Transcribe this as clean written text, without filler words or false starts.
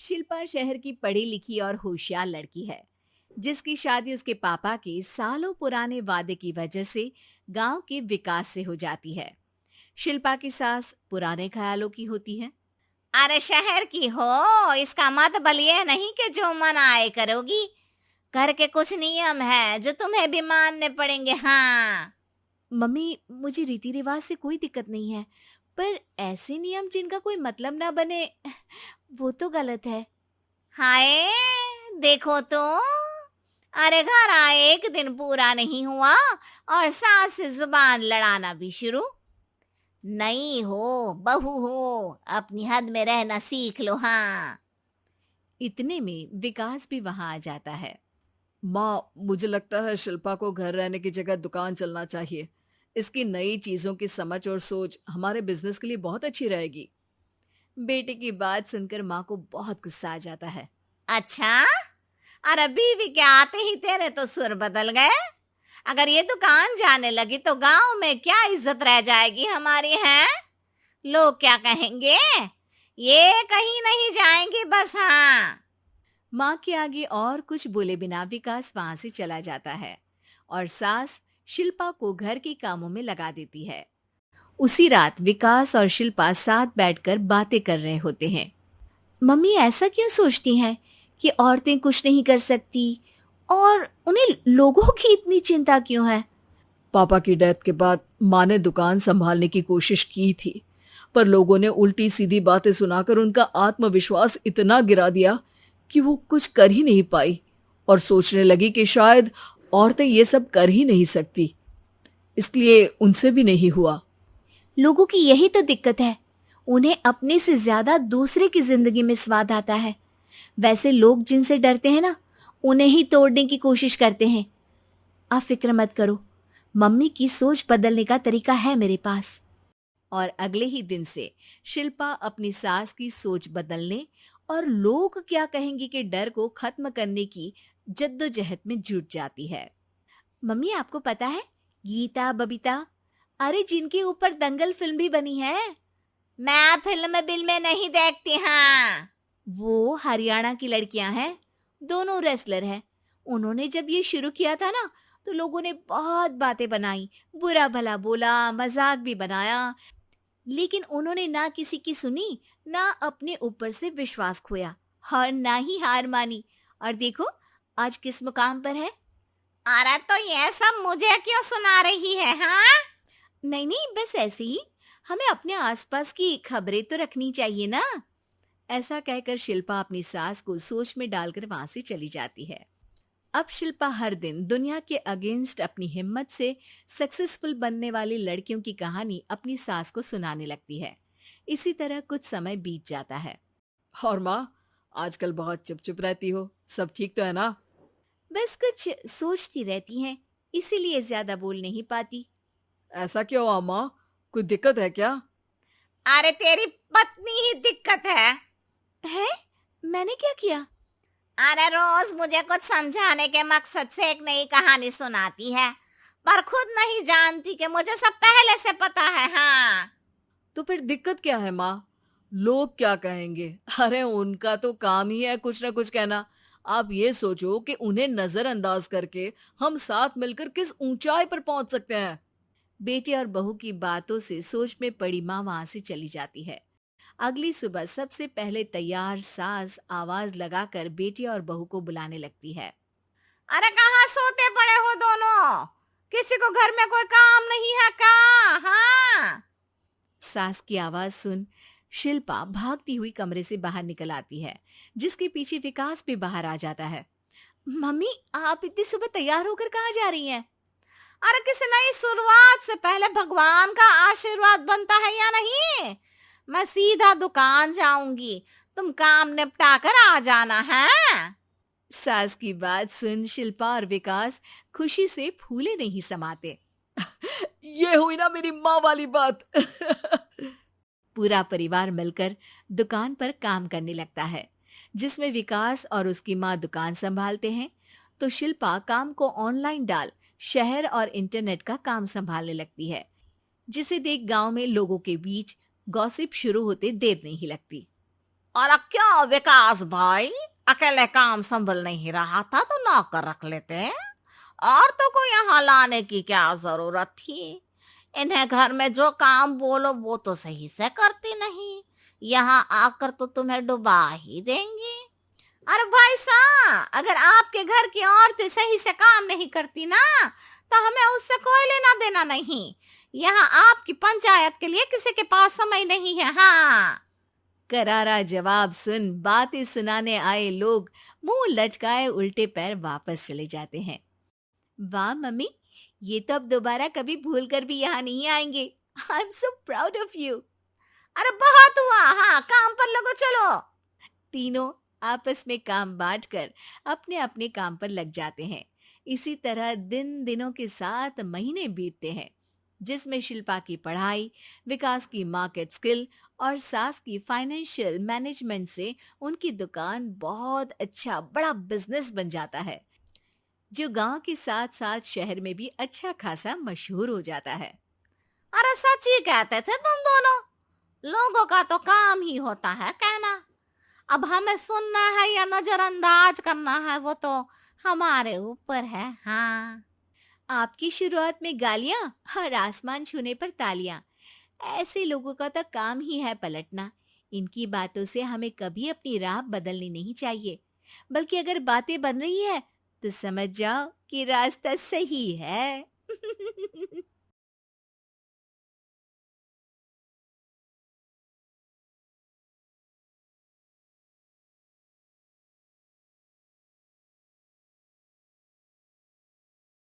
शिल्पा शहर की पढ़ी लिखी और होशियार लड़की है, जिसकी शादी उसके पापा के सालों पुराने वादे की वजह से गांव के विकास से हो जाती है। शिल्पा की सास पुराने ख्यालों की होती है। अरे शहर की हो, इसका मतलब ये नहीं कि जो मन आए करोगी। घर के कुछ नियम है जो तुम्हें भी मानने पड़ेंगे। हाँ। मम्मी, मुझे रीति रिवाज से कोई दिक्कत नहीं है, पर ऐसे नियम जिनका कोई मतलब ना बने, वो तो गलत है। हाय, देखो तो। अरे घर आए एक दिन पूरा नहीं हुआ और सास से जुबान लड़ाना भी शुरू। नहीं हो, बहू हो, अपनी हद में रहना सीख लो। हाँ। इतने में विकास भी वहां आ जाता है। माँ, मुझे लगता है शिल्पा को घर रहने की जगह दुकान चलना चाहिए। इसकी नई चीजों की समझ और सोच हमारे बिजनेस के लिए बहुत अच्छी रहेगी। बेटे की बात सुनकर माँ को बहुत गुस्सा आ जाता है। अच्छा, अरे बीवी के आते ही तेरे तो सुर बदल गए। अगर ये दुकान जाने लगी तो गांव में क्या इज्जत रह जाएगी हमारी है। लोग क्या कहेंगे। ये कहीं नहीं जाएंगी बस। हाँ। माँ के आगे और कुछ बोले बिना विकास वहां से चला जाता है और सास शिल्पा को घर के कामों में लगा देती है। उसी रात विकास और शिल्पा साथ बैठकर बातें कर रहे होते हैं। मम्मी ऐसा क्यों सोचती हैं कि औरतें कुछ नहीं कर सकती, और उन्हें लोगों की इतनी चिंता क्यों है? पापा की डेथ के बाद माँ ने दुकान संभालने की कोशिश की थी, पर लोगों ने उल्टी सीधी बातें सुनाकर उनका आत्मविश्वास इतना गिरा दिया कि वो कुछ कर ही नहीं पाई और सोचने लगी कि शायद औरतें ये सब कर ही नहीं सकती। इसलिए उनसे भी नहीं हुआ। लोगों की यही तो दिक्कत है, उन्हें अपने से ज्यादा दूसरे की जिंदगी में स्वाद आता है। वैसे लोग जिनसे डरते हैं ना, उन्हें ही तोड़ने की कोशिश करते हैं। आप फिक्र मत करो, मम्मी की सोच बदलने का तरीका है मेरे पास। और अगले ही दिन से शिल्पा अपनी सास की सोच बदलने और लोग क्या कहेंगे के डर को खत्म करने की जद्दोजहद में जुट जाती है। मम्मी, आपको पता है, गीता बबीता, अरे जिनके ऊपर दंगल फिल्म भी बनी है, मैं फिल्म बिल में नहीं देखती। हाँ। वो हरियाणा की लड़कियां हैं। दोनों रेसलर हैं। उन्होंने जब ये शुरू किया था ना, तो लोगों ने बहुत बातें बनाई, बुरा भला बोला, मजाक भी बनाया, लेकिन उन्होंने ना किसी की सुनी, ना अपने ऊपर से विश्वास खोया और ना ही हार मानी। और देखो आज किस मुकाम पर है। अरे तो ये सब मुझे क्यों सुना रही है। हाँ। नहीं नहीं, बस ऐसे ही, हमें अपने आसपास की खबरें तो रखनी चाहिए ना। ऐसा कहकर शिल्पा अपनी सास को सोच में डालकर वहां से चली जाती है। अब शिल्पा हर दिन दुनिया के अगेंस्ट अपनी हिम्मत से सक्सेसफुल बनने वाली लड़कियों की कहानी अपनी सास को सुनाने लगती है। इसी तरह कुछ समय बीत जाता है। और माँ, आजकल बहुत चुप चुप रहती हो, सब ठीक तो है ना? बस कुछ सोचती रहती हैं, इसीलिए ज्यादा बोल नहीं पाती। ऐसा क्यों हुआ माँ? कोई दिक्कत है क्या? अरे तेरी पत्नी ही दिक्कत है। है? मैंने क्या किया? अरे रोज मुझे कुछ समझाने के मकसद से एक नई कहानी सुनाती है, पर खुद नहीं जानती कि मुझे सब पहले से पता है। हाँ। तो फिर दिक्कत क्या है माँ? लोग क्या कहेंगे? अरे उनका तो काम ही है कुछ ना कुछ कहना। आप ये सोचो कि उन्हें नजरअंदाज करके हम साथ मिलकर किस ऊंचाई पर पहुंच सकते हैं। बेटे और बहू की बातों से सोच में पड़ी माँ वहां से चली जाती है। अगली सुबह सबसे पहले तैयार सास आवाज लगाकर बेटे और बहू को बुलाने लगती है। अरे कहाँ सोते पड़े हो दोनों? किसी को घर में कोई काम नहीं है का? हाँ। सास की आवाज सुन शिल्पा भागती हुई कमरे से बाहर निकल आती है, जिसके पीछे विकास भी बाहर आ जाता है। मम्मी, आप इतनी सुबह तैयार होकर कहाँ जा रही हैं? अरे किसी नई शुरुआत से पहले भगवान का आशीर्वाद बनता है या नहीं? मैं सीधा दुकान जाऊंगी, तुम काम निपटा कर आ जाना है। सास की बात सुन शिल्पा और विकास खुशी से फूले नहीं समाते। ये हुई ना मेरी माँ वाली बात। पूरा परिवार मिलकर दुकान पर काम करने लगता है, जिसमें विकास और उसकी माँ दुकान संभालते हैं, तो शिल्पा काम को ऑनलाइन डाल शहर और इंटरनेट का काम संभालने लगती है, जिसे देख गांव में लोगों के बीच गॉसिप शुरू होते देर नहीं लगती। और क्या विकास भाई, अकेले काम संभल नहीं रहा था तो नौकर रख लेते। औरतों को यहाँ लाने की क्या जरूरत थी? इन्हें घर में जो काम बोलो वो तो सही से करती नहीं, यहाँ आकर तो तुम्हें डुबा ही देंगी। अरे भाई साहब, अगर आपके घर की औरतें सही से काम नहीं करती ना, तो हमें उससे कोई लेना देना नहीं। यहाँ आपकी पंचायत के लिए किसी के पास समय नहीं है। हाँ, करारा जवाब सुन बातें सुनाने आए लोग मुंह लटकाए उल्टे पैर वापस चले जाते हैं। वाह मम्मी, ये तो अब दोबारा कभी भूल कर भी यहाँ नहीं आएंगे। I am so proud of you. अरे बहुत हुआ, हाँ काम पर लगो चलो। तीनों आपस में काम बांटकर अपने अपने काम पर लग जाते हैं। इसी तरह दिन दिनों के साथ महीने बीतते हैं, जिसमें शिल्पा की पढ़ाई, विकास की मार्केट स्किल और सास की फाइनेंशियल मैनेजमेंट से उनकी दुकान बहुत अच्छा बड़ा बिजनेस बन जाता है, जो गांव के साथ साथ शहर में भी अच्छा खासा मशहूर हो जाता है। अरे सच ही कहते थे तुम दोनों, लोगों का तो काम ही होता है कहना। अब हमें सुनना है या नजरअंदाज करना है वो तो हमारे ऊपर है। हाँ, आपकी शुरुआत में गालियां और आसमान छूने पर तालियां, ऐसे लोगों का तो काम ही है पलटना। इनकी बातों से हमें कभी अपनी राह बदलनी नहीं चाहिए, बल्कि अगर बातें बन रही है तो समझ जाओ कि रास्ता सही है।